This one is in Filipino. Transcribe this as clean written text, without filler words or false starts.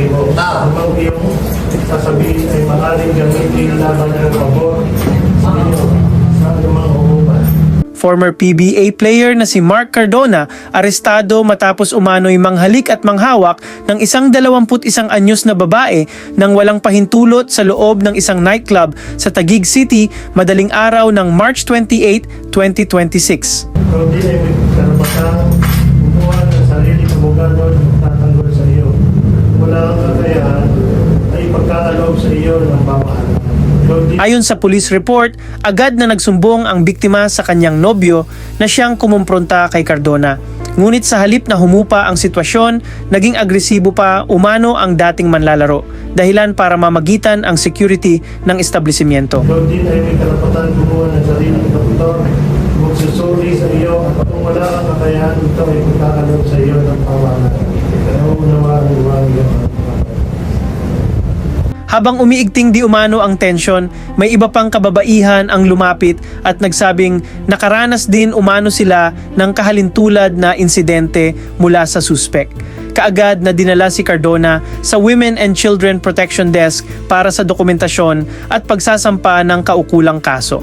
motibo. Habang yung sasabihin ay maaaring gamitin laban ng pabor sa inyo sa anumang hukuman. Former PBA player na si Mark Cardona arestado matapos umano'y manghalik at manghawak ng isang 21 anyos na babae nang walang pahintulot sa loob ng isang nightclub sa Taguig City madaling araw ng March 28, 2026. Kung di ay may karapatang kumuha ng sariling abogado na magtatanggol sa iyo, wala kang kakayahan ay ipagkakaloob sa iyo ng pamahalaan. Ayon sa police report, agad na nagsumbong ang biktima sa kanyang nobyo na siyang kumumpronta kay Cardona. Ngunit sa halip na humupa ang sitwasyon, naging agresibo pa umano ang dating manlalaro, dahilan para mamagitan ang security ng establishmento. Ikaw din ay may karapatan kumuha ng sariling doktor, magsusuri sa iyo, at kung wala kang kakayahan, ito ay ipagkakaloob sa iyo ng pamahalaan. Nauunawaan mo ang iyong Habang umiigting di umano ang tensyon, may iba pang kababaihan ang lumapit at nagsabing nakaranas din umano sila ng kahalintulad na insidente mula sa suspek. Kaagad na dinala si Cardona sa Women and Children Protection Desk para sa dokumentasyon at pagsasampa ng kaukulang kaso.